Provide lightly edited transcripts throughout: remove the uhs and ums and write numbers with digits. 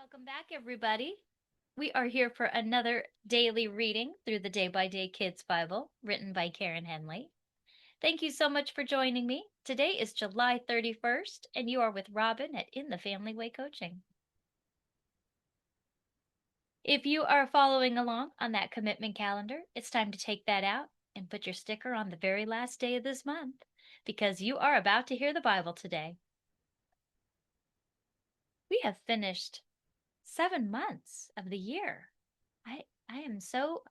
Welcome back, everybody. We are here for another daily reading through the Day by Day Kids Bible, written by Karen Henley. Thank you so much for joining me. Today is July 31st, and you are with Robin at In the Family Way Coaching. If you are following along on that commitment calendar, it's time to take that out and put your sticker on the very last day of this month, because you are about to hear the Bible today. We have finished 7 months of the year. I am so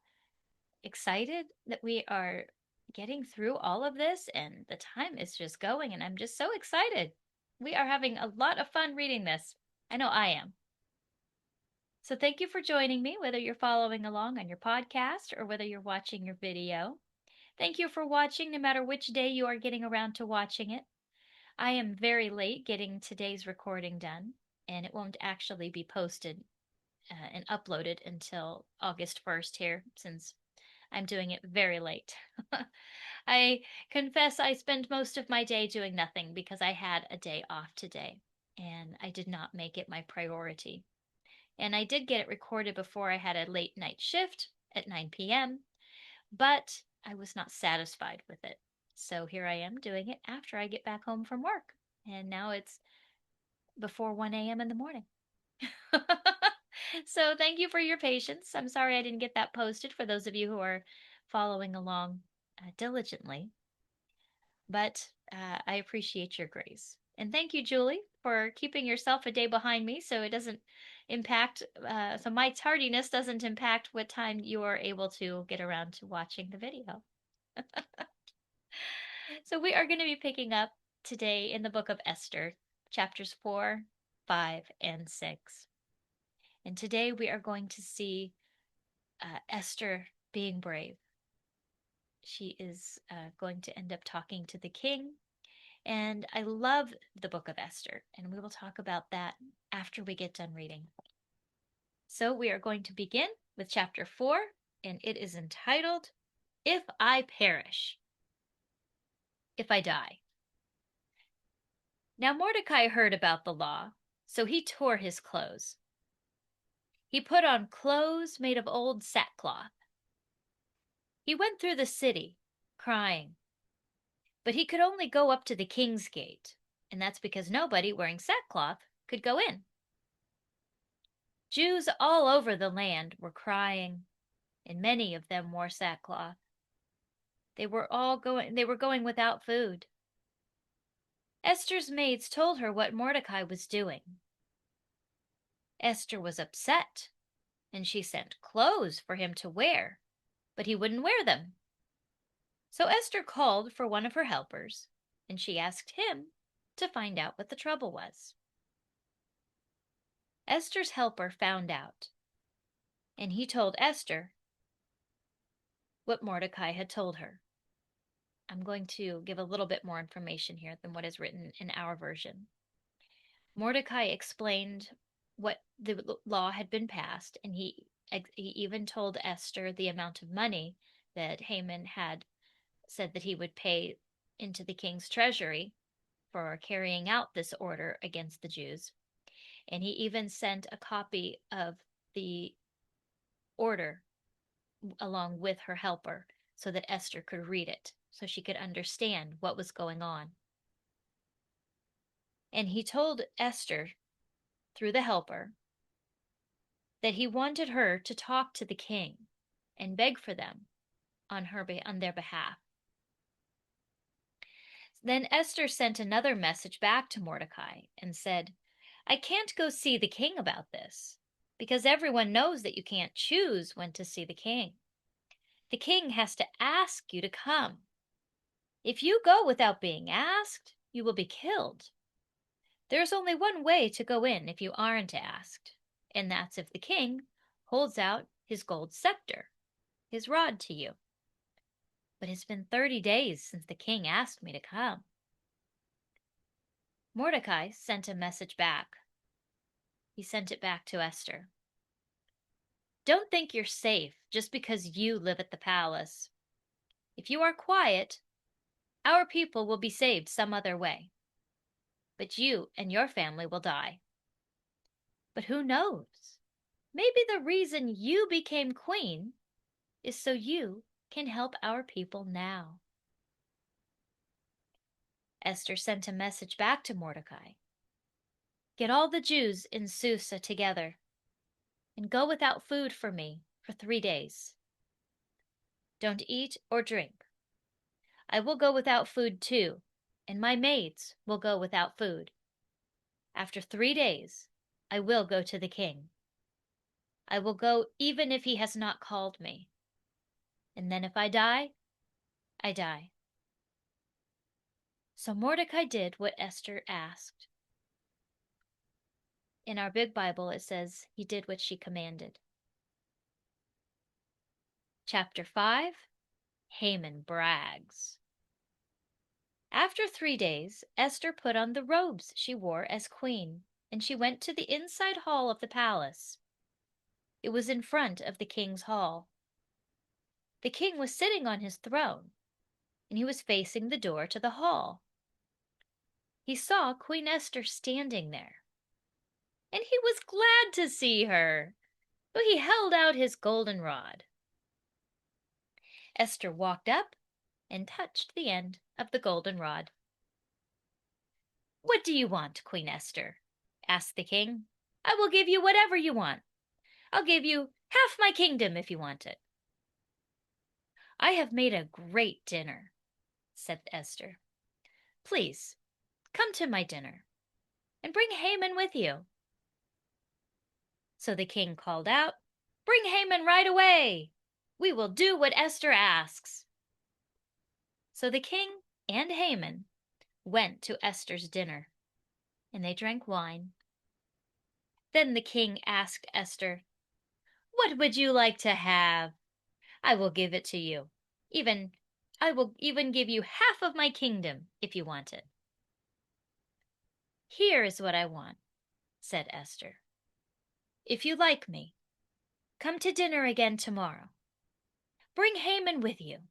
excited that we are getting through all of this and the time is just going and I'm just so excited. We are having a lot of fun reading this. I know I am. So thank you for joining me, whether you're following along on your podcast or whether you're watching your video. Thank you for watching no matter which day you are getting around to watching it. I am very late getting today's recording done, and it won't actually be posted and uploaded until August 1st here, since I'm doing it very late. I confess I spend most of my day doing nothing because I had a day off today, and I did not make it my priority. And I did get it recorded before I had a late night shift at 9 p.m., but I was not satisfied with it. So here I am doing it after I get back home from work. And now it's before 1 a.m. in the morning. So thank you for your patience. I'm sorry I didn't get that posted for those of you who are following along diligently, but I appreciate your grace. And thank you, Julie, for keeping yourself a day behind me so it doesn't impact, so my tardiness doesn't impact what time you are able to get around to watching the video. So we are going to be picking up today in the Book of Esther, chapters 4, 5, and 6. And today we are going to see Esther being brave. She is going to end up talking to the king. And I love the Book of Esther, and we will talk about that after we get done reading. So we are going to begin with chapter 4, and it is entitled, If I Perish, If I Die. Now Mordecai heard about the law, so he tore his clothes. He put on clothes made of old sackcloth. He went through the city, crying, but he could only go up to the king's gate, and that's because nobody wearing sackcloth could go in. Jews all over the land were crying, and many of them wore sackcloth. They were going without food. Esther's maids told her what Mordecai was doing. Esther was upset, and she sent clothes for him to wear, but he wouldn't wear them. So Esther called for one of her helpers, and she asked him to find out what the trouble was. Esther's helper found out, and he told Esther what Mordecai had told her. I'm going to give a little bit more information here than what is written in our version. Mordecai explained what the law had been passed, and he even told Esther the amount of money that Haman had said that he would pay into the king's treasury for carrying out this order against the Jews. And he even sent a copy of the order along with her helper so that Esther could read it, so she could understand what was going on. And he told Esther, through the helper, that he wanted her to talk to the king and beg for them on their behalf. Then Esther sent another message back to Mordecai and said, I can't go see the king about this, because everyone knows that you can't choose when to see the king. The king has to ask you to come. If you go without being asked, you will be killed. There's only one way to go in if you aren't asked, and that's if the king holds out his gold scepter, his rod, to you. But it's been 30 days since the king asked me to come. Mordecai sent a message back. He sent it back to Esther. Don't think you're safe just because you live at the palace. If you are quiet, our people will be saved some other way. But you and your family will die. But who knows? Maybe the reason you became queen is so you can help our people now." Esther sent a message back to Mordecai. "Get all the Jews in Susa together and go without food for me for 3 days. Don't eat or drink. I will go without food too, and my maids will go without food. After 3 days, I will go to the king. I will go even if he has not called me. And then if I die, I die." So Mordecai did what Esther asked. In our big Bible, it says he did what she commanded. Chapter 5, Haman brags. After 3 days, Esther put on the robes she wore as queen, and she went to the inside hall of the palace. It was in front of the king's hall. The king was sitting on his throne, and he was facing the door to the hall. He saw Queen Esther standing there, and he was glad to see her, so he held out his golden rod. Esther walked up and touched the end of the golden rod. "What do you want, Queen Esther?" asked the king. "I will give you whatever you want. I'll give you half my kingdom if you want it." "I have made a great dinner," said Esther. "Please, come to my dinner, and bring Haman with you." So the king called out, "Bring Haman right away! We will do what Esther asks." So the king and Haman went to Esther's dinner, and they drank wine. Then the king asked Esther, "What would you like to have? I will give it to you. I will even give you half of my kingdom if you want it." "Here is what I want," said Esther. "If you like me, come to dinner again tomorrow. Bring Haman with you.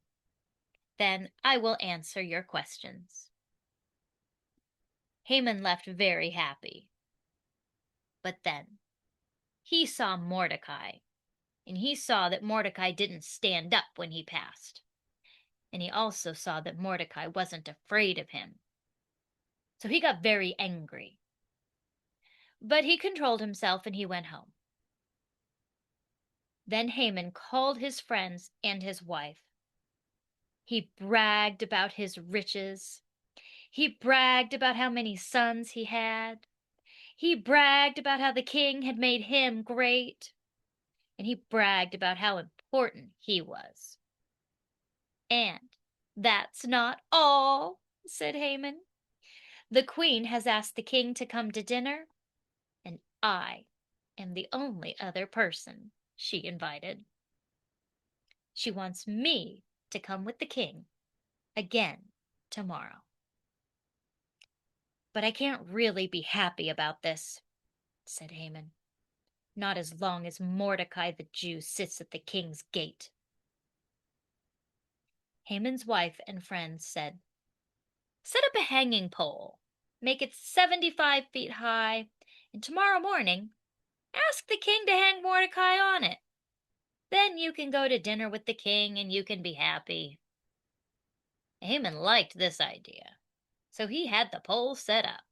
Then I will answer your questions." Haman left very happy. But then he saw Mordecai, and he saw that Mordecai didn't stand up when he passed. And he also saw that Mordecai wasn't afraid of him. So he got very angry. But he controlled himself and he went home. Then Haman called his friends and his wife. He bragged about his riches. He bragged about how many sons he had. He bragged about how the king had made him great. And he bragged about how important he was. "And that's not all," said Haman. "The queen has asked the king to come to dinner, and I am the only other person she invited. She wants me to come with the king again tomorrow. But I can't really be happy about this," said Haman. "Not as long as Mordecai the Jew sits at the king's gate." Haman's wife and friends said, "Set up a hanging pole, make it 75 feet high, and tomorrow morning ask the king to hang Mordecai on it. Then you can go to dinner with the king and you can be happy." Haman liked this idea, so he had the pole set up.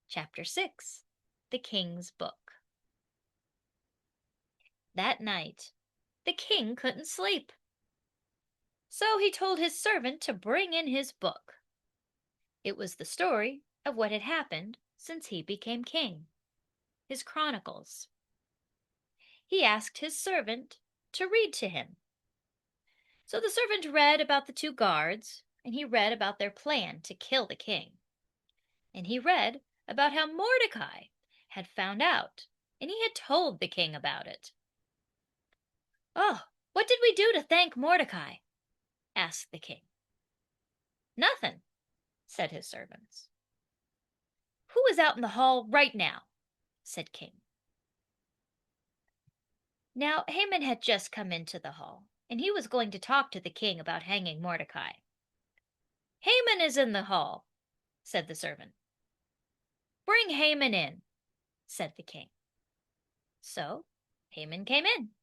Chapter 6, The King's Book. That night, the king couldn't sleep. So he told his servant to bring in his book. It was the story of what had happened since he became king, his chronicles. He asked his servant to read to him. So the servant read about the two guards, and he read about their plan to kill the king. And he read about how Mordecai had found out, and he had told the king about it. "Oh, what did we do to thank Mordecai?" asked the king. "Nothing," said his servants. "Who is out in the hall right now?" said king. Now Haman had just come into the hall, and he was going to talk to the king about hanging Mordecai. "Haman is in the hall," said the servant. "Bring Haman in." said the king. So Haman came in.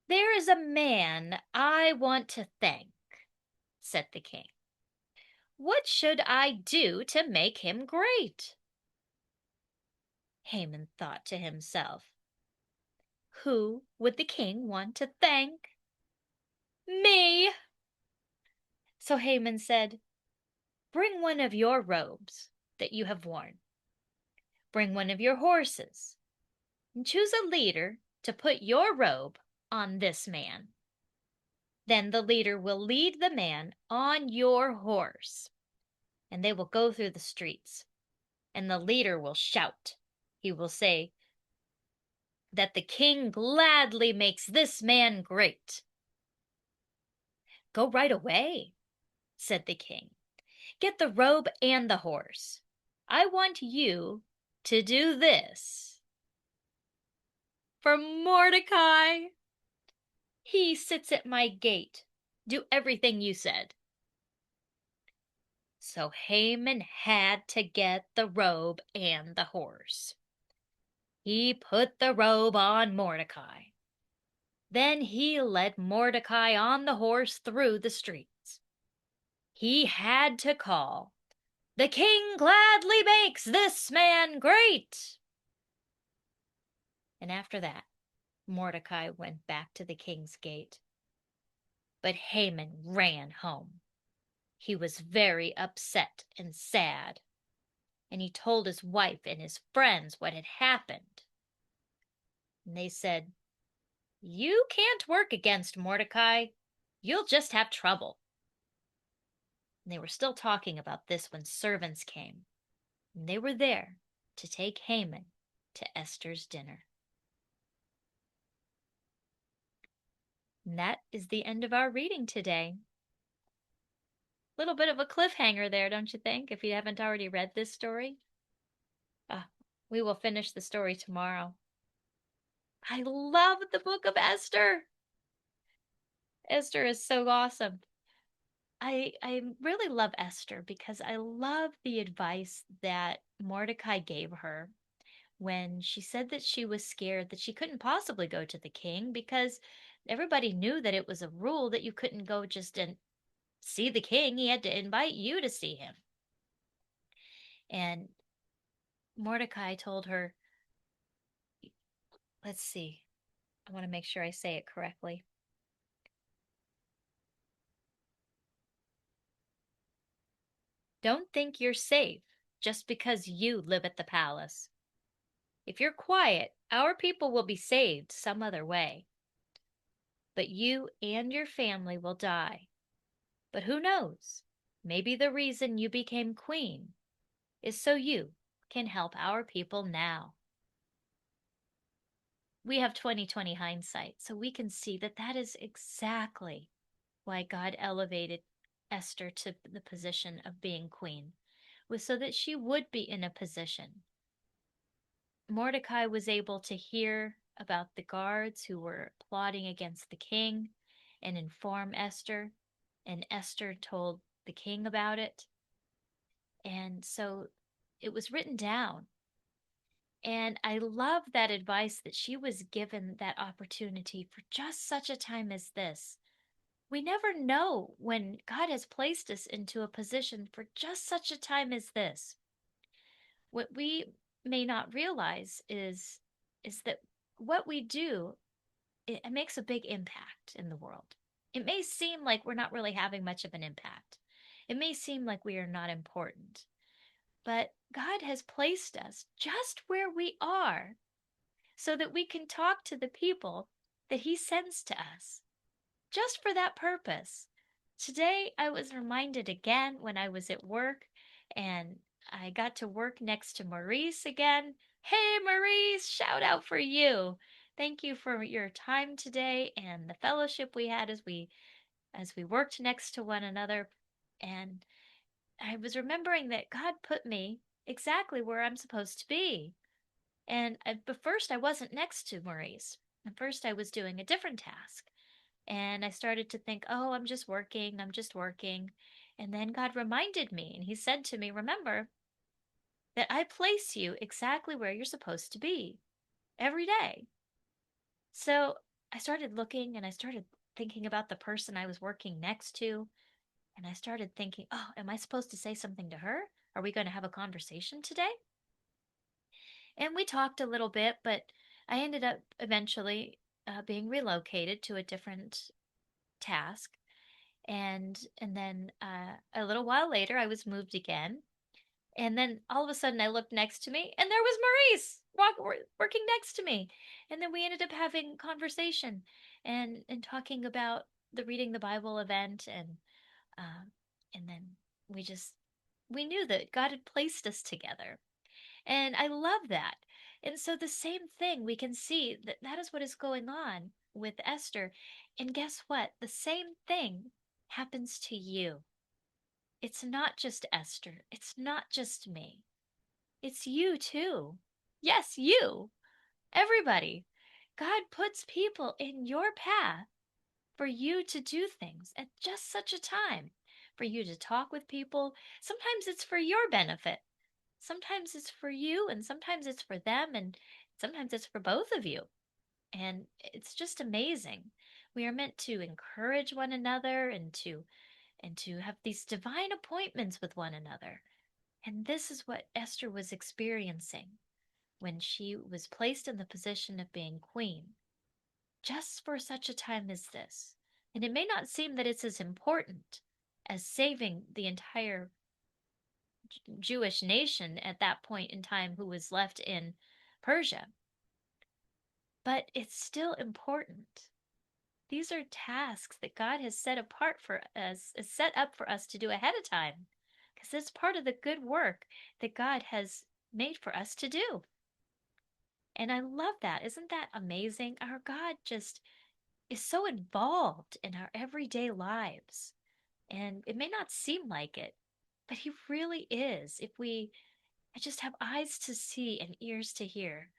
"There is a man I want to thank," said the king. "What should I do to make him great?" Haman thought to himself, "Who would the king want to thank? Me!" So Haman said, "Bring one of your robes that you have worn. Bring one of your horses, and choose a leader to put your robe on this man. Then the leader will lead the man on your horse, and they will go through the streets. And the leader will shout. He will say that the king gladly makes this man great." "Go right away," said the king. "Get the robe and the horse. I want you to do this for Mordecai. He sits at my gate. Do everything you said." So Haman had to get the robe and the horse. He put the robe on Mordecai. Then he led Mordecai on the horse through the streets. He had to call, "The king gladly makes this man great." And after that, Mordecai went back to the king's gate. But Haman ran home. He was very upset and sad, and he told his wife and his friends what had happened. And they said, "You can't work against Mordecai. You'll just have trouble." And they were still talking about this when servants came, and they were there to take Haman to Esther's dinner. And that is the end of our reading today. A little bit of a cliffhanger there, don't you think, if you haven't already read this story? We will finish the story tomorrow. I love the Book of Esther. Esther is so awesome. I really love Esther because I love the advice that Mordecai gave her when she said that she was scared that she couldn't possibly go to the king because everybody knew that it was a rule that you couldn't go just and see the king. He had to invite you to see him. And Mordecai told her, let's see, I want to make sure I say it correctly. "Don't think you're safe just because you live at the palace. If you're quiet, our people will be saved some other way. But you and your family will die. But who knows? Maybe the reason you became queen is so you can help our people now." We have 2020 hindsight, so we can see that that is exactly why God elevated Esther to the position of being queen, was so that she would be in a position. Mordecai was able to hear about the guards who were plotting against the king and inform Esther, and Esther told the king about it. And so it was written down. And I love that advice that she was given that opportunity for just such a time as this. We never know when God has placed us into a position for just such a time as this. What we may not realize is that what we do, it makes a big impact in the world. It may seem like we're not really having much of an impact. It may seem like we are not important. But God has placed us just where we are so that we can talk to the people that He sends to us, just for that purpose. Today, I was reminded again when I was at work and I got to work next to Maurice again. Hey, Maurice, shout out for you. Thank you for your time today and the fellowship we had as we worked next to one another. And I was remembering that God put me exactly where I'm supposed to be. And but first, I wasn't next to Maurice. At first, I was doing a different task. And I started to think, oh, I'm just working, I'm just working. And then God reminded me, and He said to me, remember, that I place you exactly where you're supposed to be every day. So I started looking and I started thinking about the person I was working next to. And I started thinking, oh, am I supposed to say something to her? Are we going to have a conversation today? And we talked a little bit, but I ended up eventually being relocated to a different task. And then a little while later, I was moved again. And then all of a sudden, I looked next to me, and there was Maurice working next to me. And then we ended up having conversation and talking about the reading the Bible event, uh, and then we just we knew that God had placed us together, and I love that. And so the same thing we can see that that is what is going on with Esther, and guess what? The same thing happens to you. It's not just Esther. It's not just me. It's you too. Yes, you. Everybody. God puts people in your path for you to do things at just such a time, for you to talk with people. Sometimes it's for your benefit. Sometimes it's for you, and sometimes it's for them, and sometimes it's for both of you. And it's just amazing. We are meant to encourage one another and to have these divine appointments with one another. And this is what Esther was experiencing when she was placed in the position of being queen, just for such a time as this. And it may not seem that it's as important as saving the entire Jewish nation at that point in time who was left in Persia, but it's still important. These are tasks that God has set apart for us, set up for us to do ahead of time, because it's part of the good work that God has made for us to do. And I love that. Isn't that amazing? Our God just is so involved in our everyday lives. And it may not seem like it, but He really is. If we just have eyes to see and ears to hear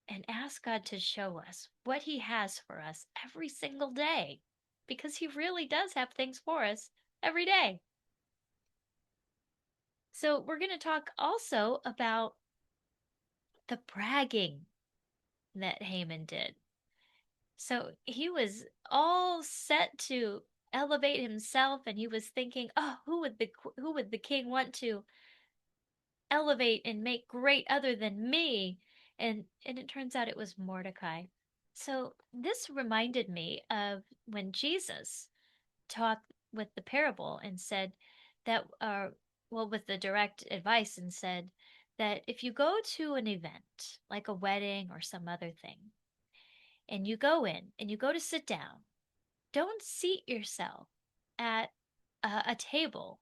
and ask God to show us what He has for us every single day, because He really does have things for us every day. So, we're going to talk also about the bragging that Haman did. So, he was all set to elevate himself, and he was thinking, oh, who would the king want to elevate and make great other than me? And it turns out it was Mordecai. So this reminded me of when Jesus taught with the parable and said that, well, with the direct advice, and said that if you go to an event like a wedding or some other thing, and you go in and you go to sit down, don't seat yourself at a table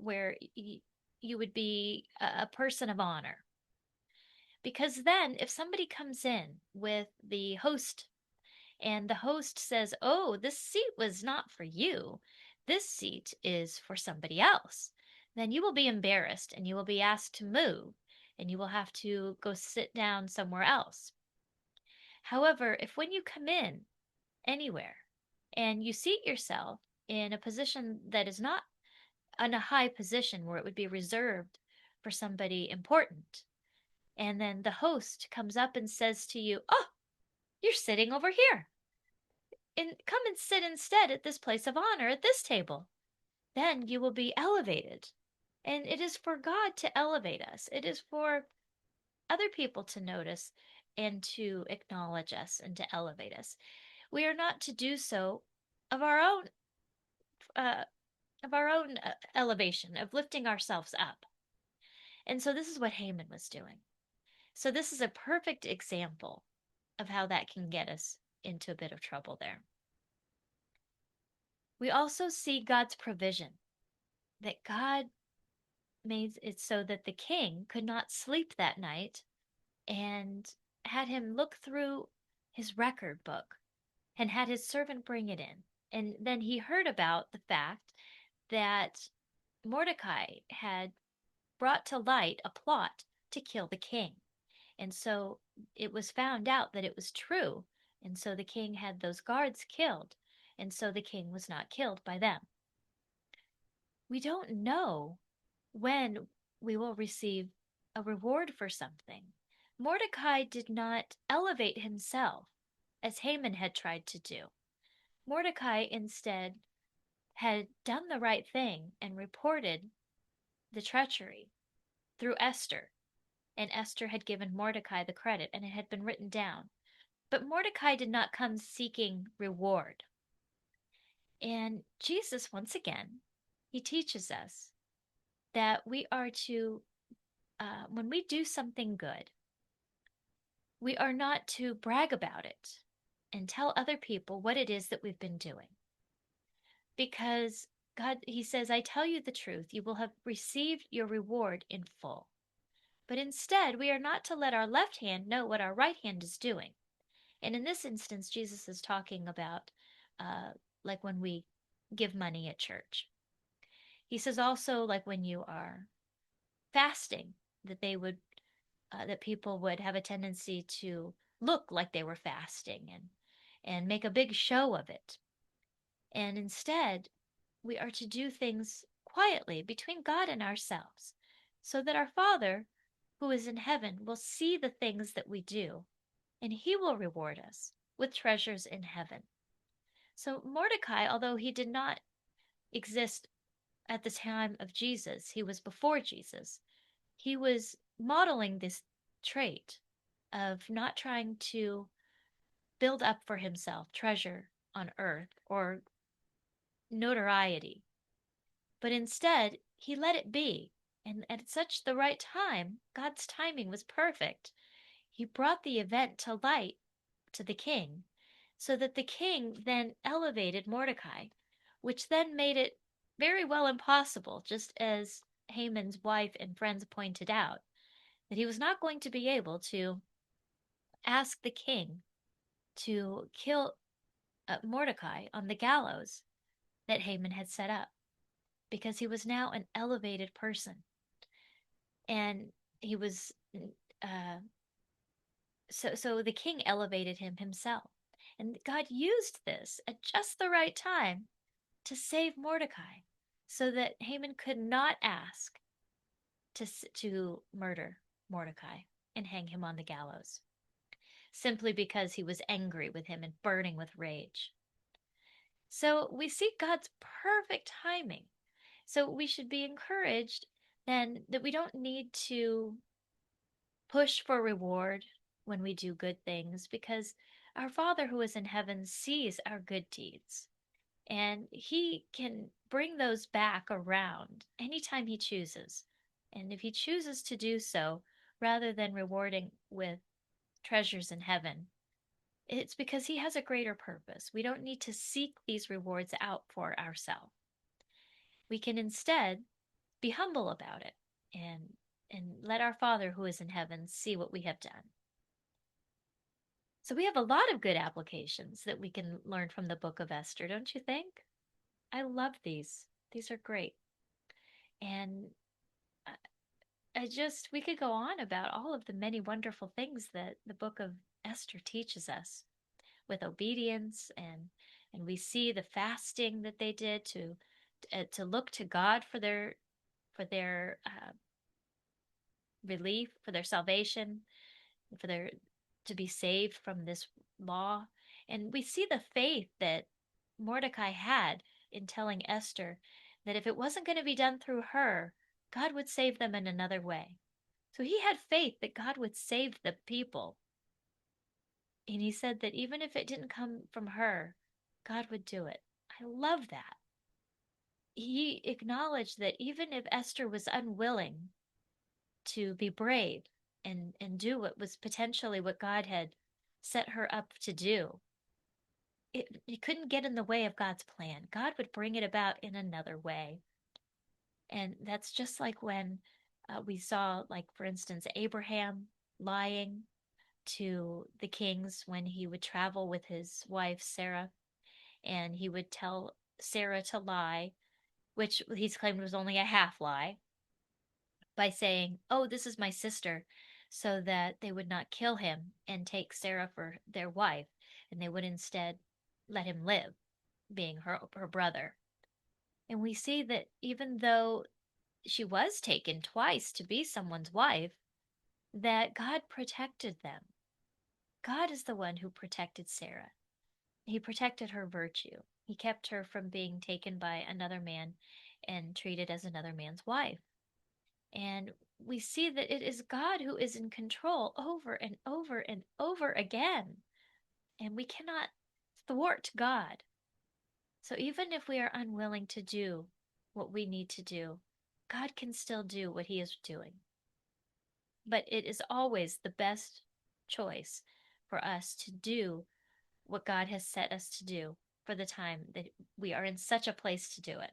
where you would be a person of honor. Because then, if somebody comes in with the host and the host says, oh, this seat was not for you, this seat is for somebody else, then you will be embarrassed and you will be asked to move and you will have to go sit down somewhere else. However, if when you come in anywhere and you seat yourself in a position that is not in a high position where it would be reserved for somebody important, and then the host comes up and says to you, oh, you're sitting over here, and come and sit instead at this place of honor at this table, then you will be elevated. And it is for God to elevate us, it is for other people to notice and to acknowledge us and to elevate us. We are not to do so of our own uh, elevation, of lifting ourselves up. And so this is what Haman was doing. So this is a perfect example of how that can get us into a bit of trouble there. We also see God's provision, that God made it so that the king could not sleep that night, and had him look through his record book and had his servant bring it in. And then he heard about the fact that Mordecai had brought to light a plot to kill the king. And so it was found out that it was true. And so the king had those guards killed. And so the king was not killed by them. We don't know when we will receive a reward for something. Mordecai did not elevate himself as Haman had tried to do. Mordecai instead had done the right thing and reported the treachery through Esther, and Esther had given Mordecai the credit, and it had been written down. But Mordecai did not come seeking reward. And Jesus, once again, he teaches us that we are to, when we do something good, we are not to brag about it and tell other people what it is that we've been doing. Because God, he says, I tell you the truth, you will have received your reward in full. But instead, we are not to let our left hand know what our right hand is doing. And in this instance, Jesus is talking about like when we give money at church. He says also, like when you are fasting, that that people would have a tendency to look like they were fasting and make a big show of it. And instead, we are to do things quietly between God and ourselves, so that our Father, who is in heaven, will see the things that we do, and he will reward us with treasures in heaven. So Mordecai, although he did not exist at the time of Jesus, he was before Jesus, he was modeling this trait of not trying to build up for himself treasure on earth or notoriety, but instead he let it be. And at such the right time, God's timing was perfect. He brought the event to light to the king, so that the king then elevated Mordecai, which then made it very well impossible, just as Haman's wife and friends pointed out, that he was not going to be able to ask the king to kill Mordecai on the gallows that Haman had set up, because he was now an elevated person. And he was, uh, so the king elevated him himself. And God used this at just the right time to save Mordecai, so that Haman could not ask to murder Mordecai and hang him on the gallows, simply because he was angry with him and burning with rage. So we see God's perfect timing. So we should be encouraged then that we don't need to push for reward when we do good things, because our Father who is in heaven sees our good deeds, and he can bring those back around anytime he chooses. And if he chooses to do so, rather than rewarding with treasures in heaven, it's because he has a greater purpose. We don't need to seek these rewards out for ourselves. We can instead be humble about it and let our Father who is in heaven see what we have done. So we have a lot of good applications that we can learn from the Book of Esther, don't you think? I love these. These are great. And we could go on about all of the many wonderful things that the Book of Esther teaches us with obedience, and we see the fasting that they did to look to God for their relief, for their salvation, for their to be saved from this law. And we see the faith that Mordecai had in telling Esther that if it wasn't going to be done through her, God would save them in another way. So he had faith that God would save the people. And he said that even if it didn't come from her, God would do it. I love that. He acknowledged that even if Esther was unwilling to be brave and do what was potentially what God had set her up to do, it couldn't get in the way of God's plan. God would bring it about in another way. And that's just like when we saw, like, for instance, Abraham lying to the kings when he would travel with his wife, Sarah, and he would tell Sarah to lie, which he's claimed was only a half lie, by saying, "Oh, this is my sister," so that they would not kill him and take Sarah for their wife, and they would instead let him live, being her brother. And we see that even though she was taken twice to be someone's wife, that God protected them. God is the one who protected Sarah. He protected her virtue. He kept her from being taken by another man and treated as another man's wife. And we see that it is God who is in control over and over and over again. And we cannot thwart God. So even if we are unwilling to do what we need to do, God can still do what He is doing. But it is always the best choice for us to do what God has set us to do for the time that we are in such a place to do it.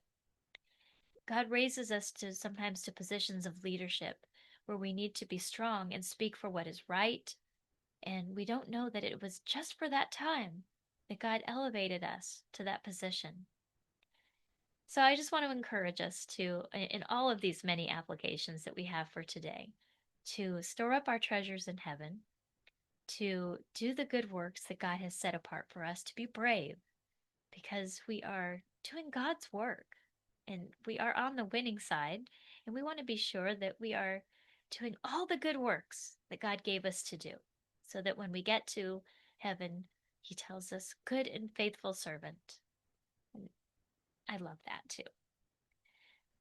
God raises us to sometimes to positions of leadership where we need to be strong and speak for what is right. And we don't know that it was just for that time that God elevated us to that position. So I just want to encourage us to, in all of these many applications that we have for today, to store up our treasures in heaven, to do the good works that God has set apart for us, to be brave, because we are doing God's work and we are on the winning side. And we want to be sure that we are doing all the good works that God gave us to do, so that when we get to heaven, He tells us, "Good and faithful servant." And I love that too.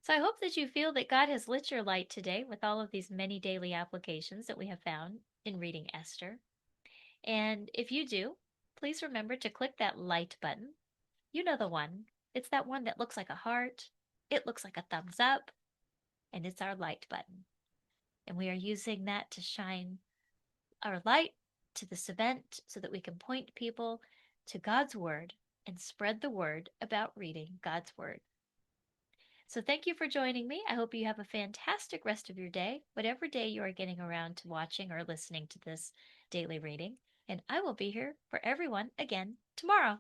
So I hope that you feel that God has lit your light today with all of these many daily applications that we have found in reading Esther. And if you do, please remember to click that light button. You know the one. It's that one that looks like a heart, it looks like a thumbs up, and it's our light button. And we are using that to shine our light to this event so that we can point people to God's Word and spread the word about reading God's Word. So thank you for joining me. I hope you have a fantastic rest of your day, whatever day you are getting around to watching or listening to this daily reading. And I will be here for everyone again tomorrow.